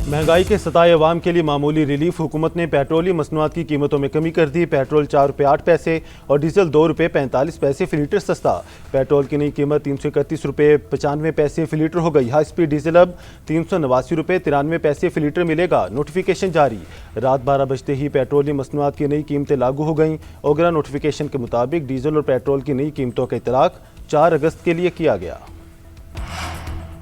महंगाई के सताए अवाम के लिए मामूली रिलीफ। हुकूमत ने पेट्रोलियम मसनूआत की कीमतों में कमी कर दी। पेट्रोल 4 रुपये 8 पैसे और डीजल 2 रुपये 45 पैसे फी लीटर सस्ता। पेट्रोल की नई कीमत 331 रुपये 95 पैसे फी लीटर हो गई। हाई स्पीड डीजल अब 389 रुपये 93 पैसे फी लीटर मिलेगा। नोटिफिकेशन जारी। रात 12 बजते ही पेट्रोलियम मसनूआत की नई कीमतें लागू हो गईं। ओगरा नोटिफिकेशन के मुताबिक डीजल और पेट्रोल की नई कीमतों का इतलाक 4 अगस्त के लिए किया गया।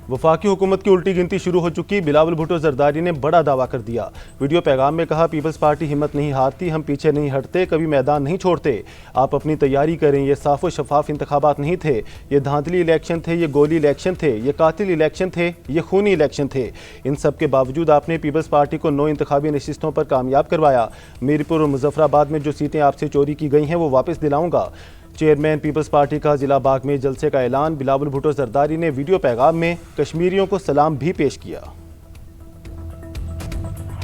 वफाकी हुकूमत की उल्टी गिनती शुरू हो चुकी। बिलावल भुट्टो जरदारी ने बड़ा दावा कर दिया। वीडियो पैगाम में कहा, पीपल्स पार्टी हिम्मत नहीं हारती, हम पीछे नहीं हटते, कभी मैदान नहीं छोड़ते। आप अपनी तैयारी करें। ये साफ व शफाफ इंतखाबात नहीं थे, ये धांधली इलेक्शन थे, ये गोली इलेक्शन थे, ये कातिल इलेक्शन थे, ये खूनी इलेक्शन थे। इन सब के बावजूद आपने पीपल्स पार्टी को 9 इंतखाबी नशिस्तों पर कामयाब करवाया। मीरपुर और मुजफ्फराबाद में जो सीटें आपसे चोरी की गई हैं वो वापस दिलाऊंगा। चेयरमैन पीपल्स पार्टी का जिला बाग में जलसे का ऐलान। बिलावल भुट्टो जरदारी ने वीडियो पैगाम में कश्मीरियों को सलाम भी पेश किया।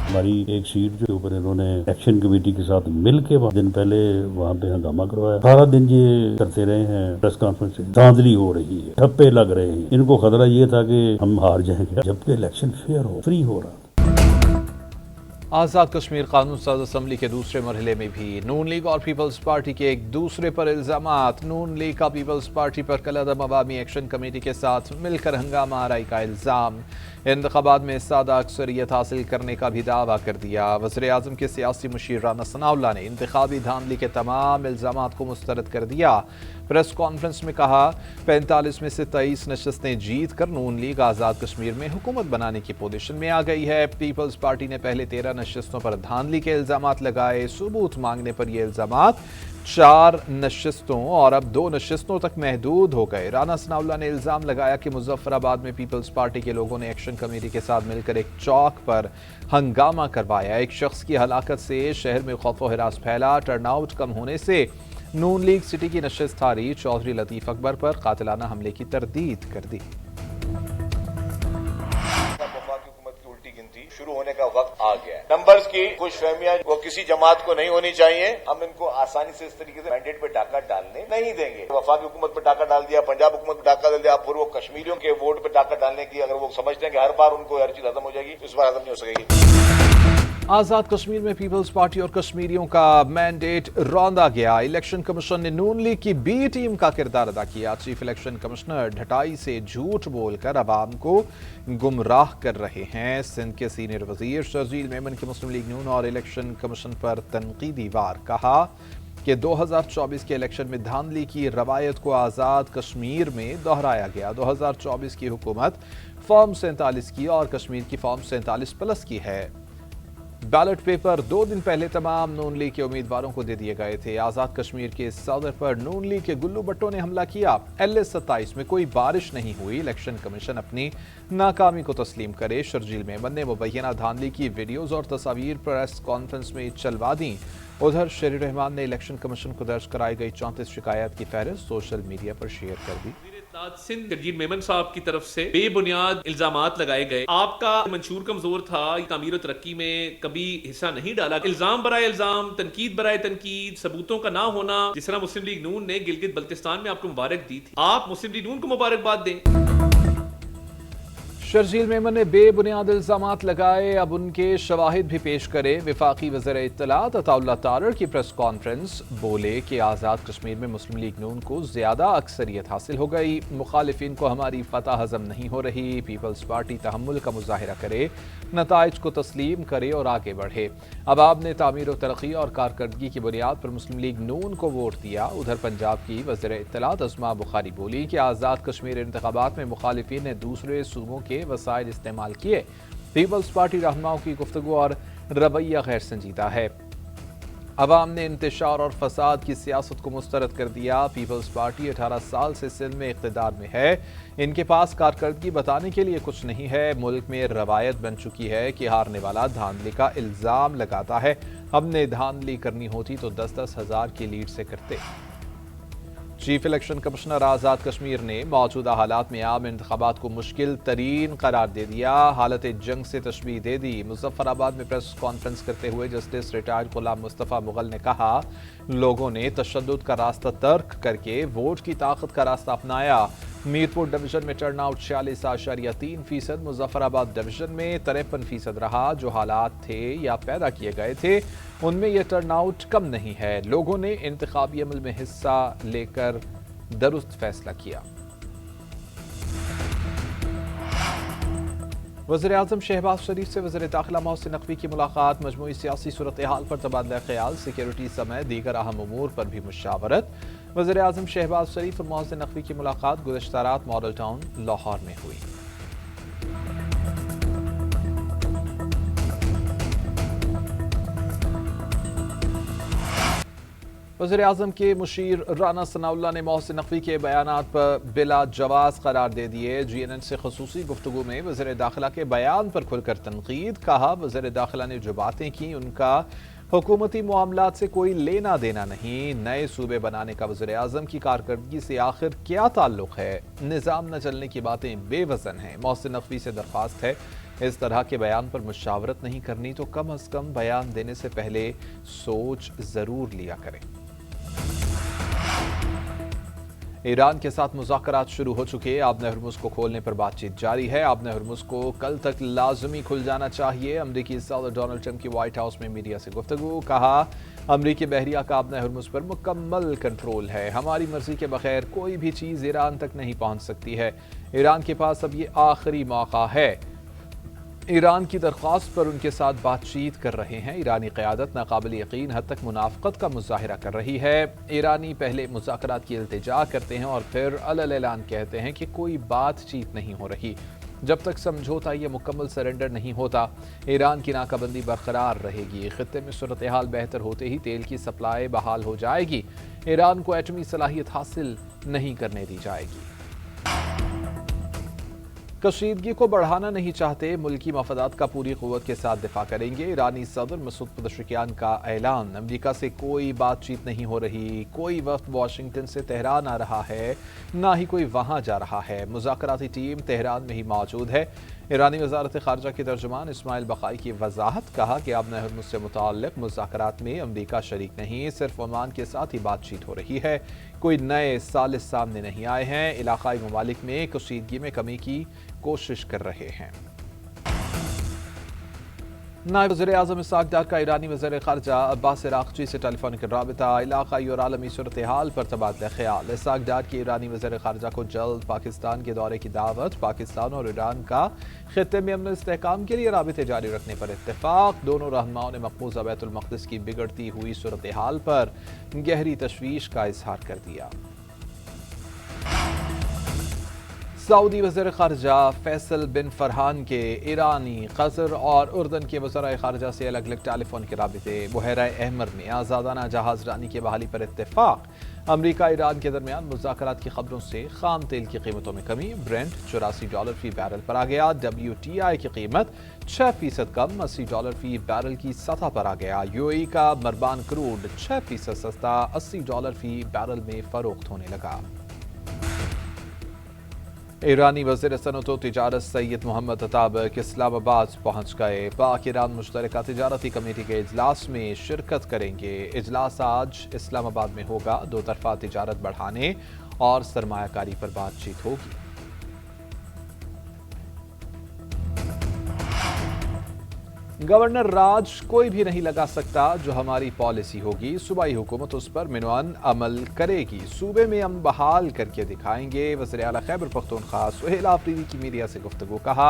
हमारी एक सीट के ऊपर इन्होंने एक्शन कमेटी के साथ मिल के दिन पहले वहाँ पे हंगामा करवाया। सारा दिन ये करते रहे हैं, प्रेस कॉन्फ्रेंस से धांधली हो रही है, ठप्पे लग रहे हैं। इनको खतरा ये था कि हम हार जाएंगे, जबकि इलेक्शन फेयर हो, फ्री हो रहा। आज़ाद कश्मीर कानून साज असम्बली के दूसरे मरहले में भी नून लीग और पीपल्स पार्टी के एक दूसरे पर इल्जामात। नून लीग का पीपल्स पार्टी पर कलअदम अवामी एक्शन कमेटी के साथ मिलकर हंगामा आराई का इल्ज़ाम। इंतखाबात में सादा अक्सरियत हासिल करने का भी दावा कर दिया। वज़ीर आज़म के सियासी मुशीर राना सनाउल्लाह ने इंतखाबी धांधली के तमाम इल्ज़ामात को मुस्तरद कर दिया। प्रेस कॉन्फ्रेंस में कहा, 45 में से 23 नशस्तें जीत कर नून लीग आज़ाद कश्मीर में हुकूमत बनाने की पोजीशन में आ गई है। पीपल्स पार्टी ने पहले 13 नशस्तों पर धांधली के इल्ज़ामात लगाए। सबूत मांगने पर ये इल्ज़ामात 4 नशस्तों और अब 2 नशस्तों तक महदूद हो गए। राना सनाउल्लाह ने इल्ज़ाम लगाया कि मुजफ्फराबाद में पीपल्स पार्टी के लोगों ने एक्शन कमेटी के साथ मिलकर एक चौक पर हंगामा करवाया। एक शख्स की हलाकत से शहर में खौफ व हिरास फैला। टर्नआउट कम होने से नून लीग सिटी की नशस्त हारी। चौधरी लतीफ अकबर पर कातिलाना हमले की तरदीद कर दी। शुरू होने का वक्त आ गया है। नंबर्स की खुशफहमियां वो किसी जमात को नहीं होनी चाहिए। हम इनको आसानी से इस तरीके से मैंडेट पे डाका डालने नहीं देंगे। वफाकी हुकूमत पे डाका डाल दिया, पंजाब हुकूमत पे डाका डाल दिया, पूर्व कश्मीरियों के वोट पे डाका डालने की अगर वो समझते हैं कि हर बार उनको हर चीज खत्म हो जाएगी, तो इस बार खत्म नहीं हो सकेगी। आज़ाद कश्मीर में पीपल्स पार्टी और कश्मीरियों का मैंडेट रौंदा गया। इलेक्शन कमीशन ने नून लीग की बी टीम का किरदार अदा किया। चीफ इलेक्शन कमिश्नर ढटाई से झूठ बोलकर अवाम को गुमराह कर रहे हैं। सिंध के सीनियर वजीर शर्जील मेमन की मुस्लिम लीग नून और इलेक्शन कमीशन पर तनकीदी वार। कहा कि 2024 के इलेक्शन में धांधली की रवायत को आज़ाद कश्मीर में दोहराया गया। 2024 की हुकूमत फॉर्म 47 की और कश्मीर की फॉर्म 47+ की है। बैलेट पेपर 2 दिन पहले तमाम नून लीग के उम्मीदवारों को दे दिए गए थे। आज़ाद कश्मीर के सदर पर नून लीग के गुल्लू भट्टो ने हमला किया। LS 27 में कोई बारिश नहीं हुई। इलेक्शन कमीशन अपनी नाकामी को तस्लीम करे। शर्जील मेमन ने मुबैना धांधली की वीडियोज और तस्वीर प्रेस कॉन्फ्रेंस में चलवा दी। उधर शरीर रहमान ने इलेक्शन कमीशन को दर्ज कराई गई 34 शिकायत की फहरिस्त सोशल मीडिया पर शेयर कर दी। सिंध शर्जील मेमन साहब की तरफ से बेबुनियाद इल्जामात लगाए गए। आपका मंशूर कमजोर था, तामीर और तरक्की में कभी हिस्सा नहीं डाला। इल्जाम बराए इल्जाम, तनकीद बराए तनकीद, सबूतों का ना होना। जिस तरह मुस्लिम लीग नून ने गिलगित बल्तिस्तान में आपको मुबारक दी थी, आप मुस्लिम लीग नून को मुबारकबाद दें। शर्जील मेमन ने बेबुनियाद इल्जामात लगाए, अब उनके शवाहिद भी पेश करे। वफाकी वज़ीर इत्तलात अताउल्लाह तारड़ की प्रेस कॉन्फ्रेंस। बोले कि आज़ाद कश्मीर में मुस्लिम लीग नून को ज़्यादा अक्सरियत हासिल हो गई। मुखालिफिन को हमारी फतह हजम नहीं हो रही। पीपल्स पार्टी तहम्मुल का मुजाहिरा करे, नताइज को तस्लीम करे और आगे बढ़े। अब आपने तामीर और तरक्की और कारकर्दगी की बुनियाद पर मुस्लिम लीग नून को वोट दिया। उधर पंजाब की वज़ीर इत्तलात अज़मा बुखारी बोली कि आज़ाद कश्मीर इंतखाबात में मुखालिफिन ने दूसरे सूबों के वसाइल इस्तेमाल किए। पीपल्स पार्टी रहनुमाओं की गुफ्तगू और रवैया गैर संजीदा है। अवाम ने इंतशार और फसाद की सियासत को मुस्तरद कर दिया। पीपल्स पार्टी 18 साल से सिंध में इक़्तिदार में है। इनके पास कारकर्दगी बताने के लिए कुछ नहीं है। मुल्क में रवायत बन चुकी है कि हारने वाला धांधली का इल्ज़ाम लगाता है। हमने धांधली करनी होती तो 10-10 हज़ार की लीड से करते। Chief election commissioner Azad Kashmir ने मौजूदा हालात में आम इंतखाबात को मुश्किल तरीन करार दे दिया। हालत जंग से तशबीह दे दी। मुजफ्फराबाद में प्रेस कॉन्फ्रेंस करते हुए जस्टिस रिटायर्ड गुलाम मुस्तफ़ा मुगल ने कहा, लोगों ने तशद्दुद का रास्ता तर्क करके वोट की ताकत का रास्ता अपनाया। मीरपुर डिवीजन में टर्न आउट 46.3%, मुजफ्फराबाद डिवीजन में 53% रहा। जो हालात थे या पैदा किए गए थे उनमें यह टर्न आउट कम नहीं है। लोगों ने इंतखाबी अमल में हिस्सा लेकर दुरुस्त फैसला किया। वज़ीर-ए-आज़म शहबाज शरीफ से वज़ीर दाखिला मोहसिन नकवी की मुलाकात, मजमूई सियासी सूरत हाल पर तबादला ख्याल, सिक्योरिटी समेत दीगर अहम उमूर पर भी मुशावरत। वज़ीर-ए-आज़म शहबाज शरीफ और मोहसिन नकवी की मुलाकात गुज़श्ता रात मॉडल टाउन लाहौर में हुई। वज़ीर-ए-आज़म के मुशीर राना सनाउल्लाह ने मोहसिन नकवी के बयानात पर बिला जवाज़ करार दे दिए। GNN से ख़ुसूसी गुफ्तगू में वज़ीर दाखिला के बयान पर खुलकर तनकीद। कहा, वज़ीर दाखिला ने जो बातें की उनका हुकूमती मामलात से कोई लेना देना नहीं। नए सूबे बनाने का वज़ीर-ए-आज़म की कारकर्दगी से आखिर क्या ताल्लुक़ है? निज़ाम न चलने की बातें बेवज़न हैं। मोहसिन नकवी से दरख्वास्त है, इस तरह के बयान पर मुशावरत नहीं करनी तो कम अज़ कम बयान देने से पहले सोच ज़रूर लिया करें। ईरान के साथ मुज़ाकरात शुरू हो चुके। आबने हर्मुज़ को खोलने पर बातचीत जारी है। आबने हर्मुज़ को कल तक लाजमी खुल जाना चाहिए। अमरीकी सदर डोनाल्ड ट्रंप की व्हाइट हाउस में मीडिया से गुफ्तगू। कहा, अमरीकी बहरिया का आबने हर्मुज़ पर मुकम्मल कंट्रोल है। हमारी मर्जी के बगैर कोई भी चीज़ ईरान तक नहीं पहुंच सकती है। ईरान के पास अब ये आखिरी मौका है। ईरान की दरख्वास्त पर उनके साथ बातचीत कर रहे हैं। ईरानी क़यादत नाकाबिल यकीन हद तक मुनाफ़क़त का मुज़ाहिरा कर रही है। ईरानी पहले मुज़ाकरात की इल्तिजा करते हैं और फिर अलल ऐलान कहते हैं कि कोई बातचीत नहीं हो रही। जब तक समझौता ये मुकम्मल सरेंडर नहीं होता, ईरान की नाकाबंदी बरकरार रहेगी। ख़ित्ते में सूरत हाल बेहतर होते ही तेल की सप्लाई बहाल हो जाएगी। ईरान को एटमी सलाहियत हासिल नहीं करने दी जाएगी। कशीदगी को बढ़ाना नहीं चाहते, मुल्की मफादात का पूरी क़ुव्वत के साथ दिफा करेंगे। ईरानी सदर मसूद पज़ेश्कियान का ऐलान। अमरीका से कोई बातचीत नहीं हो रही। कोई वक्त वाशिंगटन से तेहरान आ रहा है, ना ही कोई वहाँ जा रहा है। मुज़ाकराती टीम तेहरान में ही मौजूद है। ईरानी वज़ारत ख़ारजा के तर्जुमान इस्माइल बक़ाई की वज़ाहत। कहा कि आबने हर्मुज़ से मुताल्लिक़ मुज़ाकरात में अमरीका शरीक नहीं, सिर्फ ओमान के साथ ही बातचीत हो रही है। कोई नए सालिस सामने नहीं आए हैं। इलाक़ाई ममालिक में कशीदगी में कमी की कोशिश कर रहे हैं। नायब वज़ीर-ए-आज़म इसहाक़ डार का ईरानी वज़ीर ख़ारजा अब्बास अराग़ची से टेलीफोनिक राबिता, इलाक़ाई और आलमी सूरत हाल पर तबादला ख्याल। इसहाक़ डार की ईरानी वज़ीर ख़ारजा को जल्द पाकिस्तान के दौरे की दावत। पाकिस्तान और ईरान का ख़ित्ते में अमन इस्तेहकाम के लिए राबिते जारी रखने पर इत्तेफ़ाक़। दोनों रहनुमाओं ने मक़बूज़ा बैतुल मक़दिस की बिगड़ती हुई सूरत हाल पर गहरी तशवीश का इज़हार कर दिया। सऊदी वज़ीर ख़ारजा फैसल बिन फरहान के ईरानी, क़तर और उर्दन के वज़राए ख़ारजा से अलग अलग टेलीफोन के राबिते। बहरा अहमर में आज़ादाना जहाज़ रानी की बहाली पर इत्तेफ़ाक़। अमरीका ईरान के दरमियान मुज़ाकरात की खबरों से ख़ाम तेल की कीमतों में कमी। ब्रेंट $84 फ़ी बैरल पर आ गया। WTI की कीमत 6% कम $80 फ़ी बैरल की सतह पर आ गया। UAE का मरबान क्रूड 6% सस्ता $80 फ़ी बैरल में फ़रोख्त होने लगा। ईरानी वज़ीर सनअत व तिजारत सैयद मोहम्मद अताबक इस्लामाबाद पहुँच गए। पाक ईरान मुश्तरका तिजारती कमेटी के इजलास में शिरकत करेंगे। इजलास आज इस्लामाबाद में होगा। दो तरफा तिजारत बढ़ाने और सरमायाकारी पर बातचीत होगी। गवर्नर राज कोई भी नहीं लगा सकता, जो हमारी पॉलिसी होगी सूबाई हुकूमत उस पर मिनवान अमल करेगी। सूबे में हम बहाल करके दिखाएंगे। वज़ीर आला खैबर पख्तूनख्वा सुहेल आफरीदी की मीडिया से गुफ्तगू। कहा,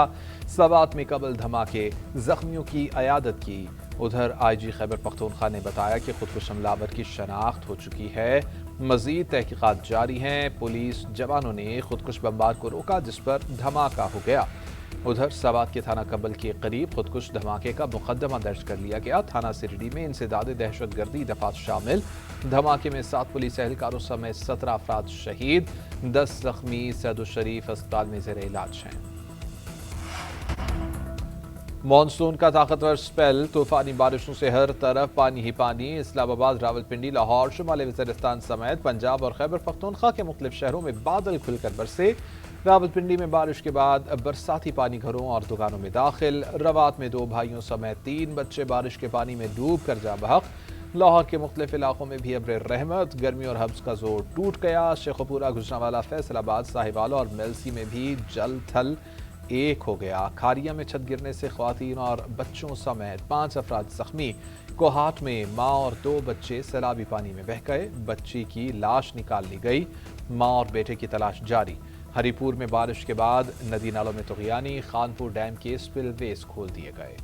सवात में कबल धमाके, जख्मियों की अयादत की। उधर IG खैबर पख्तूनख्वा ने बताया कि खुदकुश हमलावर की शनाख्त हो चुकी है। मजीद तहकीकात जारी हैं। पुलिस जवानों ने खुदकुश बमबार को रोका जिस पर धमाका हो गया। उधर सवात के थाना कबल के करीब खुदकुश धमाके का मुकदमा दर्ज कर लिया गया। थाना सिरडी में इंसदाद दहशतगर्दी दफात शामिल। धमाके में 7 पुलिस एहलकारों समेत 17 अफराद शहीद, 10 जख्मी सैदुल शरीफ अस्पताल में ज़ेर इलाज हैं। मॉनसून का ताकतवर स्पेल, तूफानी बारिशों से हर तरफ पानी ही पानी। इस्लामाबाद, रावलपिंडी, लाहौर, शुमाली वज़ीरिस्तान समेत पंजाब और खैबर पख्तूनख्वा के मुख्तलिफ शहरों में बादल खुलकर बरसे। रावलपिंडी में बारिश के बाद बरसाती पानी घरों और दुकानों में दाखिल। रवात में 2 भाइयों समेत 3 बच्चे बारिश के पानी में डूब कर जा बहक। लाहौर के मुख्तलिफ इलाकों में भी अब्र रहमत, गर्मी और हब्स का जोर टूट गया। शेखुपुरा, गुजरांवाला, फैसलाबाद, साहिवाल और मेलसी में भी जल थल एक हो गया। खारिया में छत गिरने से ख्वातीन और बच्चों समेत 5 अफराद जख्मी। कोहाट में माँ और 2 बच्चे सैलाबी पानी में बह गए। बच्ची की लाश निकाल ली गई। माँ और बेटे की तलाश जारी। हरिपुर में बारिश के बाद नदी नालों में तुग़यानी। खानपुर डैम के स्पिलवेज खोल दिए गए।